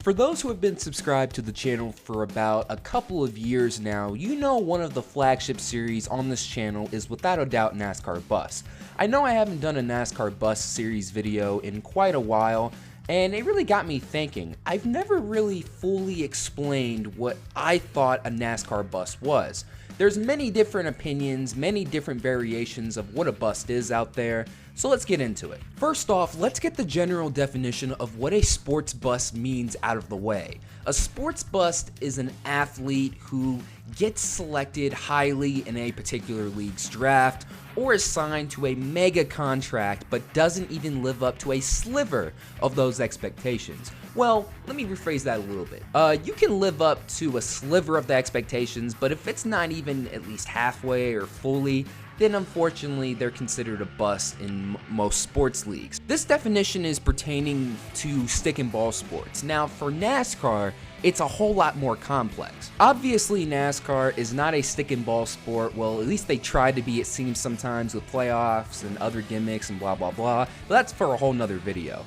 For those who have been subscribed to the channel for about a couple of years now, you know one of the flagship series on this channel is without a doubt NASCAR Bust. I know I haven't done a NASCAR Bust series video in quite a while, and it really got me thinking. I've never really fully explained what I thought a NASCAR Bust was. There's many different opinions, many different variations of what a bust is out there, so let's get into it. First off, let's get the general definition of what a sports bust means out of the way. A sports bust is an athlete who gets selected highly in a particular league's draft or is signed to a mega contract but doesn't even live up to a sliver of those expectations. Well, let me rephrase that a little bit. You can live up to a sliver of the expectations, but if it's not even at least halfway or fully, then unfortunately they're considered a bust in most sports leagues. This definition is pertaining to stick and ball sports. Now for NASCAR, it's a whole lot more complex. Obviously NASCAR is not a stick and ball sport, well at least they try to be, it seems sometimes, with playoffs and other gimmicks and blah blah blah, but that's for a whole nother video.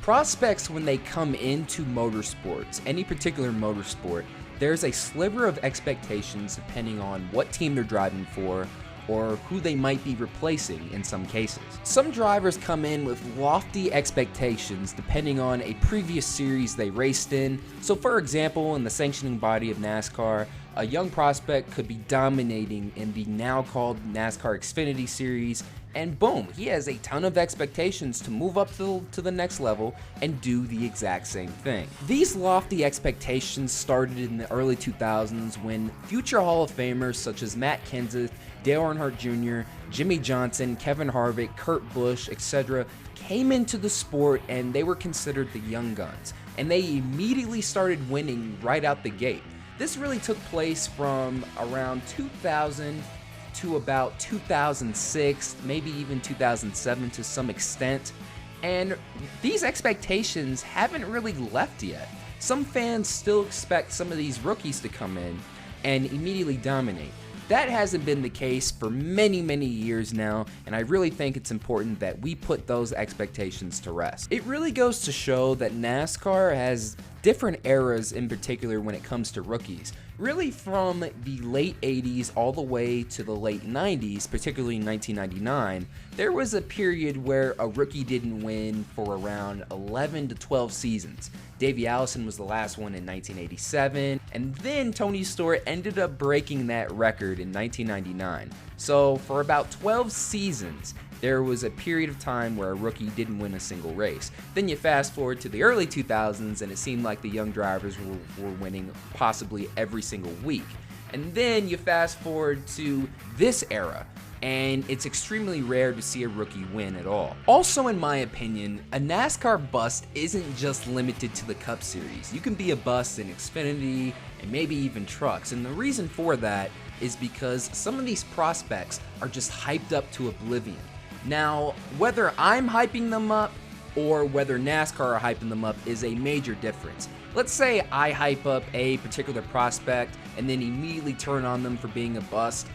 Prospects, when they come into motorsports, any particular motorsport, there's a sliver of expectations depending on what team they're driving for or who they might be replacing in some cases. Some drivers come in with lofty expectations depending on a previous series they raced in. So for example, in the sanctioning body of NASCAR, a young prospect could be dominating in the now called NASCAR Xfinity Series, and boom, he has a ton of expectations to move up to the next level and do the exact same thing. These lofty expectations started in the early 2000s when future Hall of Famers such as Matt Kenseth, Dale Earnhardt Jr., Jimmy Johnson, Kevin Harvick, Kurt Busch, etc. came into the sport and they were considered the young guns, and they immediately started winning right out the gate. This really took place from around 2000 to about 2006, maybe even 2007 to some extent, and these expectations haven't really left yet. Some fans still expect some of these rookies to come in and immediately dominate. That hasn't been the case for many years now, and I really think it's important that we put those expectations to rest. It really goes to show that NASCAR has different eras in particular when it comes to rookies. Really from the late 80s all the way to the late 90s, particularly in 1999, there was a period where a rookie didn't win for around 11 to 12 seasons. Davey Allison was the last one in 1987, and then Tony Stewart ended up breaking that record in 1999. So for about 12 seasons, there was a period of time where a rookie didn't win a single race. Then you fast forward to the early 2000s and it seemed like the young drivers were winning possibly every single week. And then you fast forward to this era, and it's extremely rare to see a rookie win at all. Also, in my opinion, a NASCAR bust isn't just limited to the Cup Series. You can be a bust in Xfinity and maybe even trucks, and the reason for that is because some of these prospects are just hyped up to oblivion. Now, whether I'm hyping them up or whether NASCAR are hyping them up is a major difference. Let's say I hype up a particular prospect and then immediately turn on them for being a bust.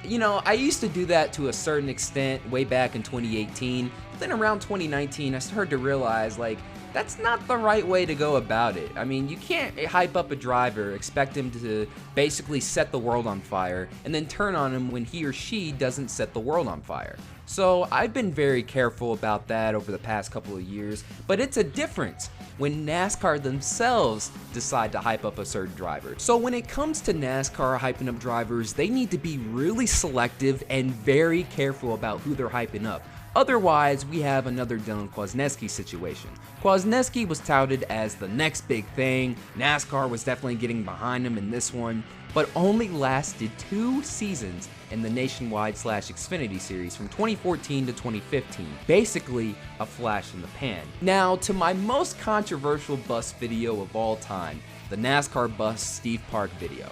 You know, I used to do that to a certain extent way back in 2018. But then around 2019, I started to realize, like, that's not the right way to go about it. I mean, you can't hype up a driver, expect him to basically set the world on fire, and then turn on him when he or she doesn't set the world on fire. So I've been very careful about that over the past couple of years, but it's a difference when NASCAR themselves decide to hype up a certain driver. So when it comes to NASCAR hyping up drivers, they need to be really selective and very careful about who they're hyping up. Otherwise, we have another Dylan Kwasniewski situation. Kwasniewski was touted as the next big thing. NASCAR was definitely getting behind him in this one, but only lasted 2 seasons in the Nationwide/Xfinity Series from 2014 to 2015. Basically, a flash in the pan. Now, to my most controversial bust video of all time, the NASCAR Bust Steve Park video.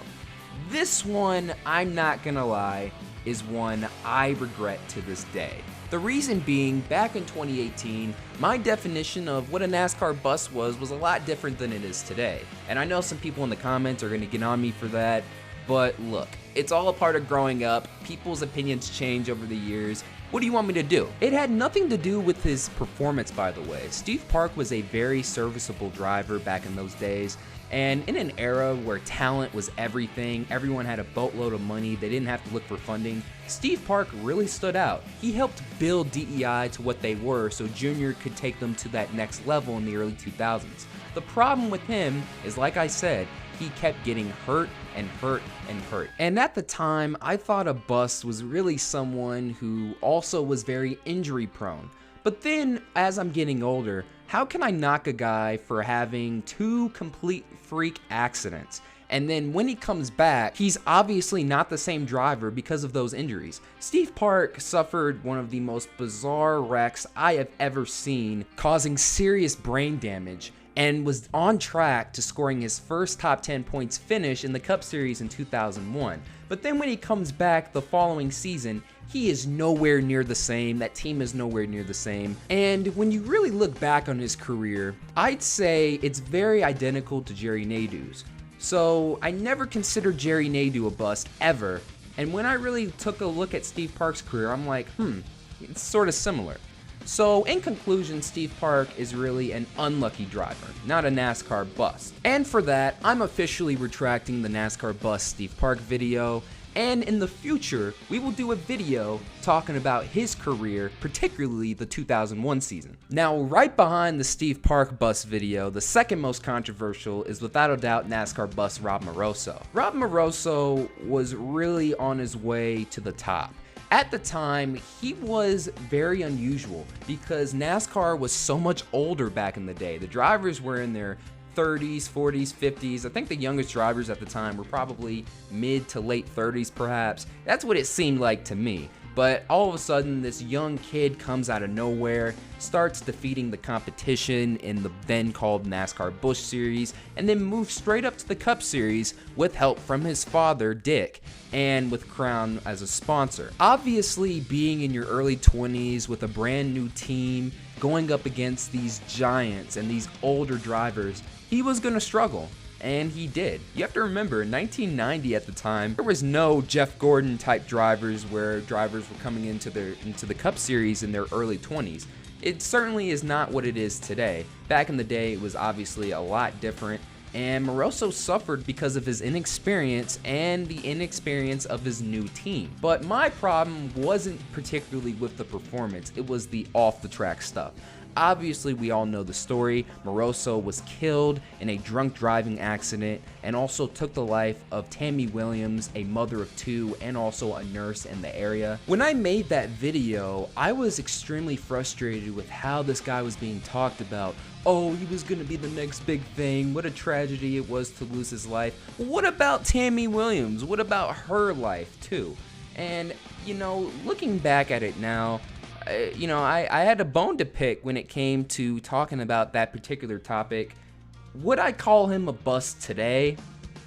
This one, I'm not gonna lie, is one I regret to this day. The reason being, back in 2018, my definition of what a NASCAR bust was a lot different than it is today. And I know some people in the comments are going to get on me for that, but look, it's all a part of growing up. People's opinions change over the years, What do you want me to do? It had nothing to do with his performance, by the way. Steve Park was a very serviceable driver back in those days. And in an era where talent was everything, everyone had a boatload of money, they didn't have to look for funding, Steve Park really stood out. He helped build DEI to what they were so Junior could take them to that next level in the early 2000s. The problem with him is, like I said, he kept getting hurt and hurt and hurt. And at the time, I thought a bust was really someone who also was very injury prone. But then, as I'm getting older, how can I knock a guy for having 2 complete freak accidents? And then when he comes back, he's obviously not the same driver because of those injuries. Steve Park suffered one of the most bizarre wrecks I have ever seen, causing serious brain damage, and was on track to scoring his first top 10 points finish in the Cup Series in 2001. But then when he comes back the following season, he is nowhere near the same. That team is nowhere near the same. And when you really look back on his career, I'd say it's very identical to Jerry Nadeau's. So I never considered Jerry Nadeau a bust ever. And when I really took a look at Steve Park's career, I'm like, it's sort of similar. So in conclusion, Steve Park is really an unlucky driver, not a NASCAR bust. And for that, I'm officially retracting the NASCAR Bust Steve Park video. And in the future, we will do a video talking about his career, particularly the 2001 season. Now, right behind the Steve Park Bust video, the second most controversial is without a doubt NASCAR Bust Rob Moroso. Rob Moroso was really on his way to the top. At the time, he was very unusual because NASCAR was so much older back in the day. The drivers were in their 30s, 40s, 50s. I think the youngest drivers at the time were probably mid to late 30s perhaps. That's what it seemed like to me. But all of a sudden, this young kid comes out of nowhere, starts defeating the competition in the then called NASCAR Busch Series, and then moves straight up to the Cup Series with help from his father, Dick, and with Crown as a sponsor. Obviously, being in your early 20s with a brand new team, going up against these giants and these older drivers, he was going to struggle. And he did. You have to remember, in 1990 at the time, there was no Jeff Gordon type drivers where drivers were coming into the Cup Series in their early 20s. It certainly is not what it is today. Back in the day, it was obviously a lot different, and Moroso suffered because of his inexperience and the inexperience of his new team. But my problem wasn't particularly with the performance, it was the off-the-track stuff. Obviously, we all know the story. Moroso was killed in a drunk driving accident and also took the life of Tammy Williams, a mother of 2 and also a nurse in the area. When I made that video, I was extremely frustrated with how this guy was being talked about. Oh, he was gonna be the next big thing. What a tragedy it was to lose his life. What about Tammy Williams? What about her life too? And, you know, looking back at it now, I had a bone to pick when it came to talking about that particular topic. Would I call him a bust today?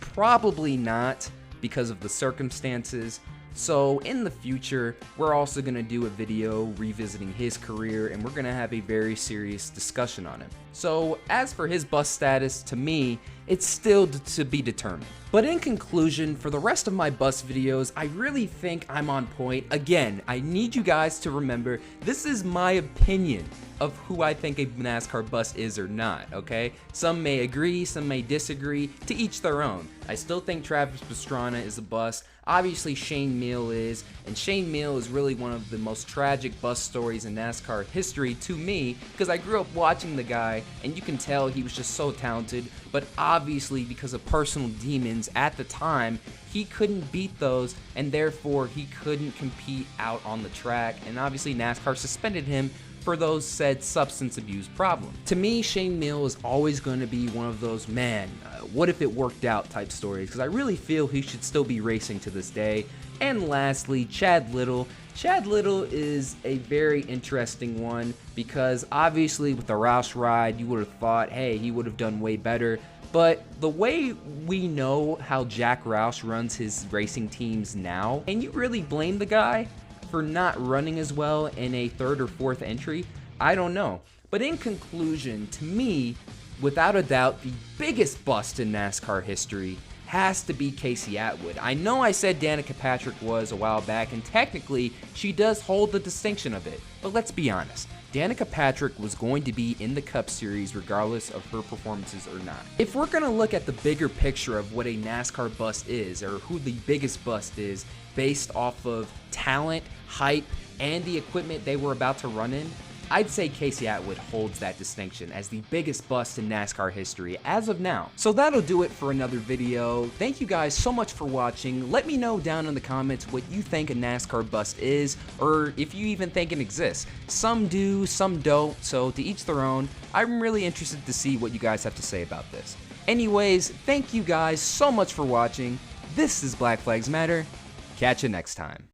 Probably not, because of the circumstances. So in the future, we're also going to do a video revisiting his career, and we're going to have a very serious discussion on him. So as for his bust status, to me, it's still to be determined. But in conclusion, for the rest of my bust videos, I really think I'm on point. Again, I need you guys to remember, this is my opinion of who I think a NASCAR bust is or not, okay? Some may agree, some may disagree, to each their own. I still think Travis Pastrana is a bust. Obviously Shane Meal is, and Shane Meal is really one of the most tragic bust stories in NASCAR history to me, because I grew up watching the guy, and you can tell he was just so talented, but obviously because of personal demons at the time, he couldn't beat those, and therefore he couldn't compete out on the track, and obviously NASCAR suspended him for those said substance abuse problems. To me, Shane Meal is always going to be one of those, what if it worked out type stories, because I really feel he should still be racing to this day. And lastly, Chad Little. Chad Little is a very interesting one, because obviously with the Roush ride, you would have thought, hey, he would have done way better. But the way we know how Jack Roush runs his racing teams now, and you really blame the guy for not running as well in a 3rd or 4th entry? I don't know. But in conclusion, to me, without a doubt, the biggest bust in NASCAR history has to be Casey Atwood. I know I said Danica Patrick was a while back, and technically she does hold the distinction of it, but let's be honest. Danica Patrick was going to be in the Cup Series regardless of her performances or not. If we're going to look at the bigger picture of what a NASCAR bust is, or who the biggest bust is, based off of talent, hype, and the equipment they were about to run in, I'd say Casey Atwood holds that distinction as the biggest bust in NASCAR history as of now. So that'll do it for another video. Thank you guys so much for watching. Let me know down in the comments what you think a NASCAR bust is, or if you even think it exists. Some do, some don't, so to each their own. I'm really interested to see what you guys have to say about this. Anyways, thank you guys so much for watching. This is Black Flags Matter. Catch you next time.